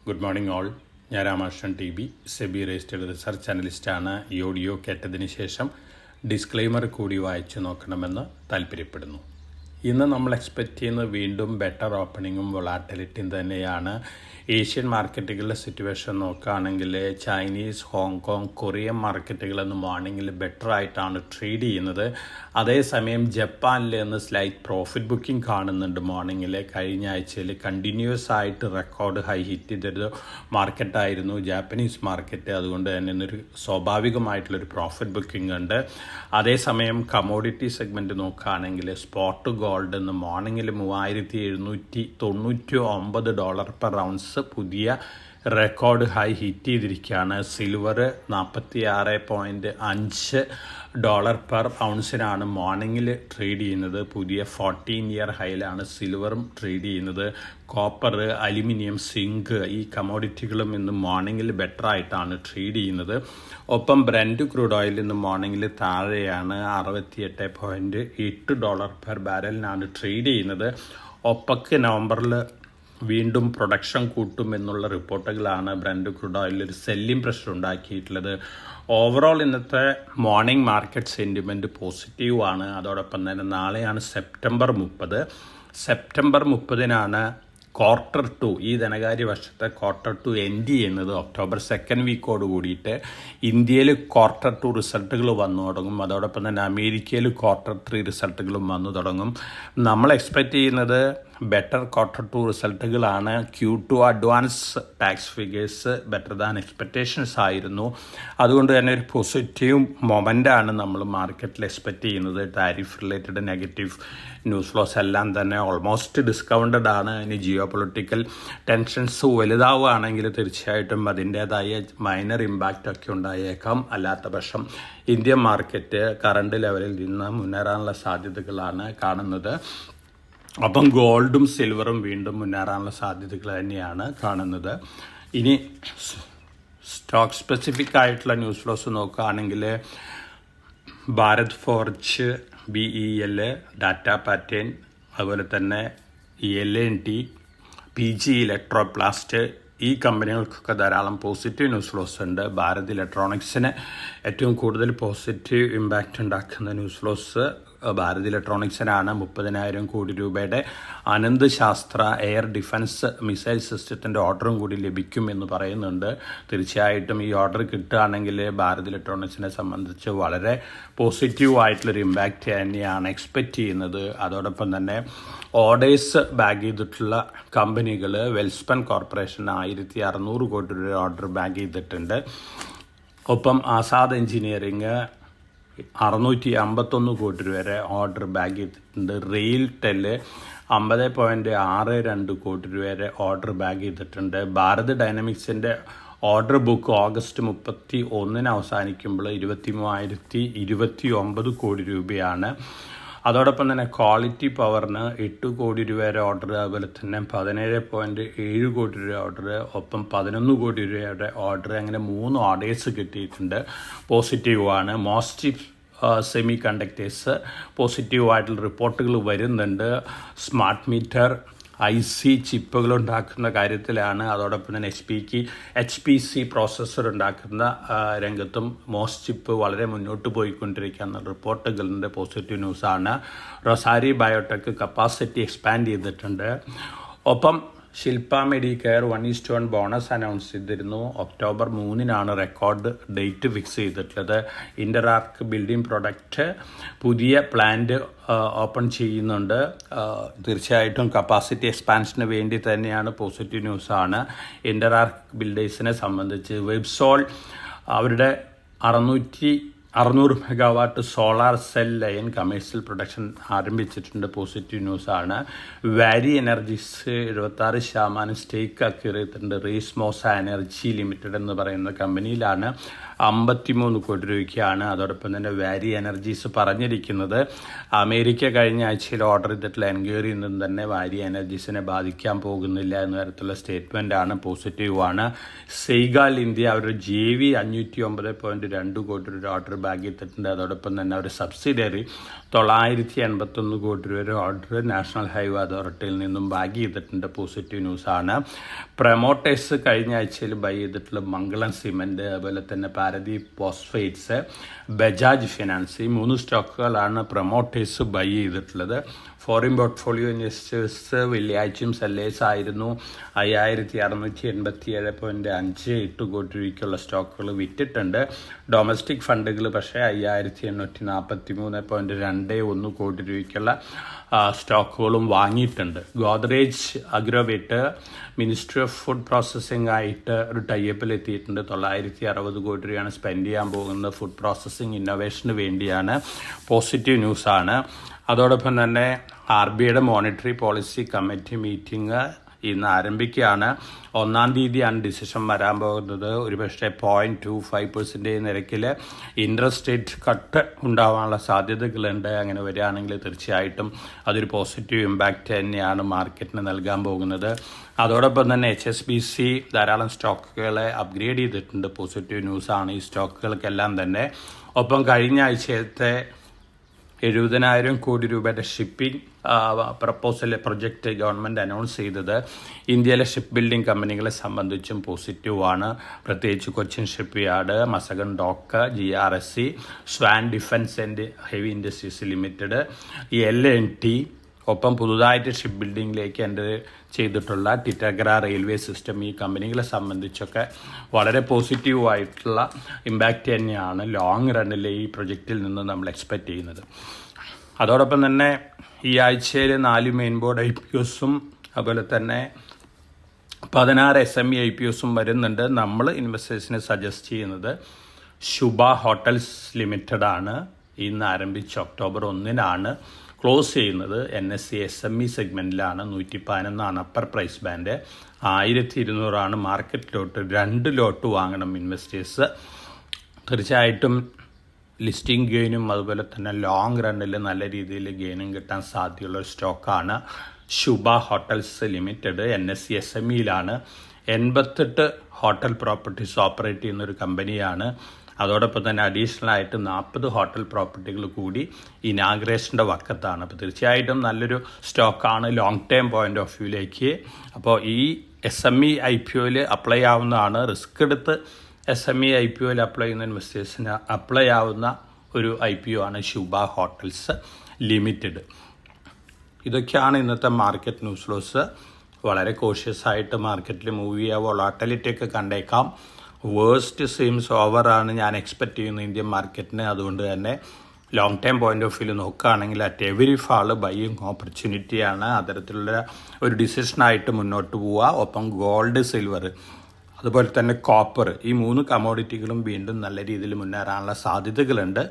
Good morning all. ഞാൻ Ramakrishnan T B, SEBI registered research അനലിസ്റ്റാണ്. ഈ ഓഡിയോ കേട്ടതിന് ശേഷം ഡിസ്ക്ലെയിമർ കൂടി വായിച്ചു നോക്കണമെന്ന് താല്പര്യപ്പെടുന്നു. ഇന്ന് നമ്മൾ എക്സ്പെക്റ്റ് ചെയ്യുന്നത് വീണ്ടും ബെറ്റർ ഓപ്പണിങ്ങും വൊളാറ്റിലിറ്റിയും തന്നെയാണ്. ഏഷ്യൻ മാർക്കറ്റുകളിലെ സിറ്റുവേഷൻ നോക്കുകയാണെങ്കിൽ ചൈനീസ്, ഹോങ്കോങ്, കൊറിയൻ മാർക്കറ്റുകളെന്ന് മോർണിംഗിൽ ബെറ്റർ ആയിട്ടാണ് ട്രേഡ് ചെയ്യുന്നത്. അതേസമയം ജപ്പാനിൽ നിന്ന് സ്ലൈറ്റ് പ്രോഫിറ്റ് ബുക്കിംഗ് കാണുന്നുണ്ട്. മോർണിംഗിൽ കഴിഞ്ഞ ആഴ്ചയിൽ കണ്ടിന്യൂസ് ആയിട്ട് റെക്കോർഡ് ഹൈ ഹിറ്റ് ചെയ്തൊരു മാർക്കറ്റായിരുന്നു ജാപ്പനീസ് മാർക്കറ്റ്. അതുകൊണ്ട് തന്നെ ഇന്നൊരു സ്വാഭാവികമായിട്ടുള്ളൊരു പ്രോഫിറ്റ് ബുക്കിംഗ് ഉണ്ട്. അതേസമയം കമോഡിറ്റി സെഗ്മെൻറ്റ് നോക്കുകയാണെങ്കിൽ സ്പോട്ട് ഗോൾഡ് ഇന്ന് മോർണിംഗിൽ $3,799 പെർ ഔൺസ് പുതിയ റെക്കോർഡ് ഹൈ ഹിറ്റ് ചെയ്തിരിക്കുകയാണ്. സിൽവർ $46.5 പെർ ഔൺസിനാണ് മോർണിംഗിൽ ട്രേഡ് ചെയ്യുന്നത്. പുതിയ 14-year ഹൈയിലാണ് സിൽവറും ട്രേഡ് ചെയ്യുന്നത്. കോപ്പർ, അലുമിനിയം, സിങ്ക് ഈ കമോഡിറ്റികളും ഇന്ന് മോർണിംഗിൽ ബെറ്റർ ആയിട്ടാണ് ട്രേഡ് ചെയ്യുന്നത്. ഒപ്പം ബ്രന്റ് ക്രൂഡ് ഓയിൽ ഇന്ന് മോർണിംഗിൽ താഴെയാണ്, $68.8 പെർ ബാരലിനാണ് ട്രേഡ് ചെയ്യുന്നത്. ഒപ്പക്ക് നവംബറിൽ വീണ്ടും പ്രൊഡക്ഷൻ കൂട്ടുമെന്നുള്ള റിപ്പോർട്ടുകളാണ് ബ്രന്റ് ക്രൂഡ് ഓയിലിൽ ഒരു സെല്ലിംഗ് പ്രഷർ ഉണ്ടാക്കിയിട്ടുള്ളത്. ഓവറോൾ ഇന്നത്തെ മോർണിംഗ് മാർക്കറ്റ് സെൻറ്റിമെൻറ്റ് പോസിറ്റീവാണ്. അതോടൊപ്പം തന്നെ നാളെയാണ് സെപ്റ്റംബർ 30 ക്വാർട്ടർ 2 ഈ ധനകാര്യ വർഷത്തെ ക്വാർട്ടർ 2 എൻഡ് ചെയ്യുന്നത്. ഒക്ടോബർ 2nd വീക്കോട് കൂടിയിട്ട് ഇന്ത്യയിൽ ക്വാർട്ടർ 2 റിസൾട്ടുകൾ വന്നു തുടങ്ങും. അതോടൊപ്പം തന്നെ അമേരിക്കയിൽ ക്വാർട്ടർ 3 റിസൾട്ടുകളും വന്നു തുടങ്ങും. നമ്മൾ എക്സ്പെക്റ്റ് ചെയ്യുന്നത് better quarter 2 റിസൾട്ടുകളാണ്. Q2 advance tax figures better than expectations ആയിരുന്നു. അതുകൊണ്ട് തന്നെ ഒരു പോസിറ്റീവ് മൊമെൻ്റാണ് നമ്മൾ മാർക്കറ്റിൽ എക്സ്പെക്റ്റ് ചെയ്യുന്നത്. Tariff related negative news flows എല്ലാം തന്നെ ഓൾമോസ്റ്റ് ഡിസ്കൗണ്ടഡ് ആണ്. ഇനി ജിയോ പൊളിറ്റിക്കൽ ടെൻഷൻസ് വലുതാവുകയാണെങ്കിൽ തീർച്ചയായിട്ടും അതിൻ്റേതായ മൈനർ ഇമ്പാക്റ്റ് ഒക്കെ ഉണ്ടായേക്കാം. അല്ലാത്ത പക്ഷം ഇന്ത്യൻ മാർക്കറ്റ് കറണ്ട് ലെവലിൽ നിന്ന് മുന്നേറാനുള്ള സാധ്യതകളാണ് കാണുന്നത്. അപ്പം ഗോൾഡും സിൽവറും വീണ്ടും മുന്നേറാനുള്ള സാധ്യതകൾ തന്നെയാണ് കാണുന്നത്. ഇനി സ്റ്റോക്ക് സ്പെസിഫിക് ആയിട്ടുള്ള ന്യൂസ് ഫ്ലോസ് നോക്കുകയാണെങ്കിൽ Bharat forge, BEL, data pattern, അതുപോലെ തന്നെ LNT, PG ഇലക്ട്രോപ്ലാസ്റ്റ് ഈ കമ്പനികൾക്കൊക്കെ ധാരാളം പോസിറ്റീവ് ന്യൂസ് ഫ്ലോസ് ഉണ്ട്. ഭാരത് ഇലക്ട്രോണിക്സിന് ഏറ്റവും കൂടുതൽ പോസിറ്റീവ് ഇമ്പാക്റ്റ് ഉണ്ടാക്കുന്ന ന്യൂസ് ഫ്ലോസ് ഭാരത് ഇലക്ട്രോണിക്സിനാണ്. 30,000 കോടി രൂപയുടെ അനന്ത് ശാസ്ത്ര എയർ ഡിഫൻസ് മിസൈൽ സിസ്റ്റത്തിൻ്റെ ഓർഡറും കൂടി ലഭിക്കുമെന്ന് പറയുന്നുണ്ട്. തീർച്ചയായിട്ടും ഈ ഓർഡർ കിട്ടുകയാണെങ്കിൽ ഭാരത് ഇലക്ട്രോണിക്സിനെ സംബന്ധിച്ച് വളരെ പോസിറ്റീവ് ആയിട്ടുള്ളൊരു ഇമ്പാക്റ്റ് തന്നെയാണ് എക്സ്പെക്റ്റ് ചെയ്യുന്നത്. അതോടൊപ്പം തന്നെ ഓർഡേഴ്സ് ബാഗ് ചെയ്തിട്ടുള്ള കമ്പനികൾ വെൽസ്പൻ കോർപ്പറേഷൻ 1,600 കോടി രൂപ ഓർഡർ ബാഗ് ചെയ്തിട്ടുണ്ട്. ഒപ്പം ആസാദ് എഞ്ചിനീയറിങ് 651 കോടി രൂപ വരെ ഓർഡർ ബാഗ് ചെയ്തിട്ടുണ്ട്. റെയിൽടെല് 50.62 കോടി രൂപ വരെ ഓർഡർ ബാഗ് ചെയ്തിട്ടുണ്ട്. ഭാരത് ഡൈനാമിക്സിൻ്റെ ഓർഡർ ബുക്ക് ഓഗസ്റ്റ് 31 അവസാനിക്കുമ്പോൾ 23,029 കോടി രൂപയാണ്. അതോടൊപ്പം തന്നെ ക്വാളിറ്റി പവറിന് 8 കോടി രൂപ വരെ ഓർഡർ, അതുപോലെ തന്നെ 17.7 കോടി രൂപ ഓർഡർ, ഒപ്പം 11 കോടി രൂപയുടെ ഓർഡർ, അങ്ങനെ 3 ഓർഡേഴ്സ് കിട്ടിയിട്ടുണ്ട്. പോസിറ്റീവാണ്. മോസ്റ്റ് സെമി കണ്ടക്ടേഴ്സ് പോസിറ്റീവായിട്ടുള്ള റിപ്പോർട്ടുകൾ വരുന്നുണ്ട്. സ്മാർട്ട് മീറ്റർ, IC ചിപ്പുകൾ ഉണ്ടാക്കുന്ന കാര്യത്തിലാണ്. അതോടൊപ്പം തന്നെ HPC പ്രോസസ്സർ ഉണ്ടാക്കുന്ന രംഗത്തും മോസ്റ്റ് ചിപ്പ് വളരെ മുന്നോട്ട് പോയിക്കൊണ്ടിരിക്കുന്ന റിപ്പോർട്ടുകളുടെ പോസിറ്റീവ് ന്യൂസാണ്. റൊസാരി ബയോടെക് കപ്പാസിറ്റി എക്സ്പാൻഡ് ചെയ്തിട്ടുണ്ട്. ഒപ്പം ശില്പ മെഡിക്കെയർ 1:1 ബോണസ് അനൗൺസ് ചെയ്തിരുന്നു. ഒക്ടോബർ 3 റെക്കോർഡ് ഡേറ്റ് ഫിക്സ് ചെയ്തിട്ടുള്ളത്. ഇൻ്ററാർക്ക് ബിൽഡിംഗ് പ്രൊഡക്റ്റ് പുതിയ പ്ലാന്റ് ഓപ്പൺ ചെയ്യുന്നുണ്ട്. തീർച്ചയായിട്ടും കപ്പാസിറ്റി എക്സ്പാൻഷന് വേണ്ടി തന്നെയാണ്, പോസിറ്റീവ് ന്യൂസാണ്. ഇൻ്ററാർക്ക് ബിൽഡേഴ്സിനെ സംബന്ധിച്ച് വെബ്സോൾ അവരുടെ 600 megawatt solar cell line commercial production ആരംഭിച്ചിട്ടുണ്ട്. പോസിറ്റീവ് ന്യൂസാണ്. വാരി എനർജീസ് 76% സ്റ്റേക്ക് അക്യൂറേറ്റുണ്ട്. റീസ്മോസ എനർജി ലിമിറ്റഡ് എന്ന് പറയുന്ന കമ്പനിയിലാണ്. 53 കോടി രൂപയ്ക്കാണ്. അതോടൊപ്പം തന്നെ വാരി എനർജീസ് പറഞ്ഞിരിക്കുന്നത് അമേരിക്ക കഴിഞ്ഞ ആഴ്ചയിൽ ഓർഡർ ചെയ്തിട്ടുള്ള എൻക്വയറിയിൽ നിന്നും തന്നെ വാരി എനർജീസിനെ ബാധിക്കാൻ പോകുന്നില്ല എന്ന തരത്തിലുള്ള സ്റ്റേറ്റ്മെൻറ്റാണ്. പോസിറ്റീവാണ്. സെയ്ഗാൽ ഇന്ത്യ അവരുടെ JV 509.2 കോടി രൂപ ഓർഡർ ബാഗ് ചെയ്തിട്ടുണ്ട്. അതോടൊപ്പം തന്നെ ഒരു സബ്സിഡിയറി 981 കോടി രൂപ ഓർഡർ നാഷണൽ ഹൈവേ അതോറിറ്റിയിൽ നിന്നും ബാഗ് ചെയ്തിട്ടുണ്ട്. പോസിറ്റീവ് ന്യൂസാണ്. പ്രൊമോട്ടേഴ്സ് കഴിഞ്ഞ ആഴ്ചയിൽ ബൈ ചെയ്തിട്ടുള്ള മംഗളം സിമെൻറ്റ്, അതുപോലെ തന്നെ പാരദീപ് ഫോസ്ഫേറ്റ്സ്, ബജാജ് ഫിനാൻസ്, ഈ 3 സ്റ്റോക്കുകളാണ് പ്രൊമോട്ടേഴ്സ് ബൈ ചെയ്തിട്ടുള്ളത്. ഫോറിൻ പോർട്ട്ഫോളിയോ ഇൻവെസ്റ്റേഴ്സ് വെള്ളിയാഴ്ചയും സെല്ലേഴ്സ് ആയിരുന്നു. 5687.58 കോടി രൂപയ്ക്കുള്ള സ്റ്റോക്കുകൾ വിറ്റിട്ടുണ്ട്. ഡൊമസ്റ്റിക് ഫണ്ടുകൾ പക്ഷേ 5843.21 കോടി രൂപയ്ക്കുള്ള സ്റ്റോക്കുകളും വാങ്ങിയിട്ടുണ്ട്. Godrej Agrovet ministry of food processing ആയിട്ട് ഒരു ടൈപ്പിൽ എത്തിയിട്ടുണ്ട്. 960 കോടി രൂപയാണ് സ്പെൻഡ് ചെയ്യാൻ പോകുന്നത് ഫുഡ് പ്രോസസ്സിംഗ് ഇന്നോവേഷന് വേണ്ടിയാണ്. പോസിറ്റീവ് ന്യൂസാണ്. അതോടൊപ്പം തന്നെ RBIയുടെ മോണിറ്ററി പോളിസി കമ്മിറ്റി മീറ്റിംഗ് ഇന്ന് ആരംഭിക്കുകയാണ്. 1-ാം തീയതിയാണ് ഡിസിഷൻ വരാൻ പോകുന്നത്. ഒരുപക്ഷെ 0.25% നിരക്കിൽ ഇൻട്രസ്റ്റ് റേറ്റ് കട്ട് ഉണ്ടാവാനുള്ള സാധ്യതകളുണ്ട്. അങ്ങനെ വരികയാണെങ്കിൽ തീർച്ചയായിട്ടും അതൊരു പോസിറ്റീവ് ഇമ്പാക്റ്റ് തന്നെയാണ് മാർക്കറ്റിന് നൽകാൻ പോകുന്നത്. അതോടൊപ്പം തന്നെ HSBC ധാരാളം സ്റ്റോക്കുകളെ അപ്ഗ്രേഡ് ചെയ്തിട്ടുണ്ട്. പോസിറ്റീവ് ന്യൂസാണ് ഈ സ്റ്റോക്കുകൾക്കെല്ലാം തന്നെ. ഒപ്പം കഴിഞ്ഞ ആഴ്ചത്തെ 70,000 കോടി രൂപയുടെ ഷിപ്പിംഗ് പ്രൊജക്റ്റ് ഗവൺമെൻറ് അനൗൺസ് ചെയ്തത് ഇന്ത്യയിലെ ഷിപ്പ് ബിൽഡിംഗ് കമ്പനികളെ സംബന്ധിച്ചും പോസിറ്റീവാണ്. പ്രത്യേകിച്ച് Cochin shipyard, Mazagon dock, GRSC, Swan defence and heavy industries limited, L&T, ഒപ്പം പുതുതായിട്ട് ഷിപ്പ് ബിൽഡിങ്ങിലേക്ക് എൻ്റർ ചെയ്തിട്ടുള്ള ടിറ്റഗ്ര റെയിൽവേ സിസ്റ്റം, ഈ കമ്പനികളെ സംബന്ധിച്ചൊക്കെ വളരെ പോസിറ്റീവായിട്ടുള്ള ഇമ്പാക്റ്റ് തന്നെയാണ് ലോങ് റണ്ണിൽ ഈ പ്രൊജക്റ്റിൽ നിന്ന് നമ്മൾ എക്സ്പെക്റ്റ് ചെയ്യുന്നത്. അതോടൊപ്പം തന്നെ ഈ ആഴ്ചയിൽ 4 മെയിൻ ബോർഡ് IPOസും അതുപോലെ തന്നെ 16 SME IPOസും വരുന്നുണ്ട്. നമ്മൾ ഇൻവെസ്റ്റേഴ്സിന് സജസ്റ്റ് ചെയ്യുന്നത് ശുഭ ഹോട്ടൽസ് ലിമിറ്റഡ് ആണ്. ഇന്ന് ആരംഭിച്ച് ഒക്ടോബർ 1-നാണ് ക്ലോസ് ചെയ്യുന്നത്. NSE SME സെഗ്മെൻറ്റിലാണ്. 111 upper price band, 1200 market lot. 2 lot വാങ്ങണം ഇൻവെസ്റ്റേഴ്സ്. തീർച്ചയായിട്ടും ലിസ്റ്റിംഗ് ഗെയിനും അതുപോലെ തന്നെ ലോങ് റണ്ണിൽ നല്ല രീതിയിൽ ഗെയിനും കിട്ടാൻ സാധ്യതയുള്ള ഒരു സ്റ്റോക്കാണ് ശുഭ ഹോട്ടൽസ് ലിമിറ്റഡ്. NSE SMEയിലാണ്. 88 ഹോട്ടൽ പ്രോപ്പർട്ടീസ് ഓപ്പറേറ്റ് ചെയ്യുന്ന ഒരു കമ്പനിയാണ്. അതോടൊപ്പം തന്നെ അഡീഷണൽ ആയിട്ട് 40 ഹോട്ടൽ പ്രോപ്പർട്ടികൾ കൂടി ഇനാഗ്രേഷൻ്റെ വക്കത്താണ്. അപ്പോൾ തീർച്ചയായിട്ടും നല്ലൊരു സ്റ്റോക്കാണ് ലോങ് ടേം പോയിന്റ് ഓഫ് വ്യൂയിലേക്ക്. അപ്പോൾ ഈ SME IPOയിൽ അപ്ലൈ ആവുന്നതാണ്. റിസ്ക് എടുത്ത് SME IPOയിൽ അപ്ലൈ ചെയ്യുന്ന ഇൻവെസ്റ്റേഴ്സിന് അപ്ലൈ ആവുന്ന ഒരു IPO ആണ് ശുഭ ഹോട്ടൽസ് ലിമിറ്റഡ്. ഇതൊക്കെയാണ് ഇന്നത്തെ മാർക്കറ്റ് ന്യൂസ് ഫ്ലോസ്. വളരെ കോഷ്യസ് ആയിട്ട് മാർക്കറ്റിൽ മൂവ് ചെയ്യുക. വൊളാറ്റിലിറ്റി ഒക്കെ കണ്ടേക്കാം. വേഴ്സ്റ്റ് സീംസ് ഓവറാണ് ഞാൻ എക്സ്പെക്റ്റ് ചെയ്യുന്നത് ഇന്ത്യൻ മാർക്കറ്റിന്. അതുകൊണ്ട് തന്നെ long time point of view നോക്കുകയാണെങ്കിൽ അറ്റ് എവരി ഫാള് ബൈയിങ് ഓപ്പർച്യൂണിറ്റിയാണ്. അത്തരത്തിലുള്ള ഒരു ഡിസിഷനായിട്ട് മുന്നോട്ട് പോവുക. ഒപ്പം ഗോൾഡ്, സിൽവർ, അതുപോലെ തന്നെ കോപ്പർ, ഈ 3 കമോഡിറ്റികളും വീണ്ടും നല്ല രീതിയിൽ മുന്നേറാനുള്ള സാധ്യതകളുണ്ട്.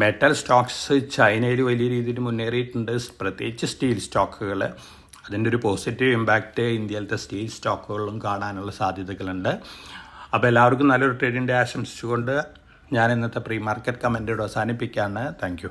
മെറ്റൽ സ്റ്റോക്സ് ചൈനയിൽ വലിയ രീതിയിൽ മുന്നേറിയിട്ടുണ്ട്. പ്രത്യേകിച്ച് സ്റ്റീൽ സ്റ്റോക്കുകൾ, അതിൻ്റെ ഒരു പോസിറ്റീവ് ഇമ്പാക്റ്റ് ഇന്ത്യയിലത്തെ സ്റ്റീൽ സ്റ്റോക്കുകളിലും കാണാനുള്ള സാധ്യതകളുണ്ട്. അപ്പോൾ എല്ലാവർക്കും നല്ലൊരു ട്രേഡിംഗ് ഡേ ആശംസിച്ചുകൊണ്ട് ഞാൻ ഇന്നത്തെ പ്രീ മാർക്കറ്റ് കമൻറ്റോട് അവസാനിപ്പിക്കുകയാണ്. Thank you.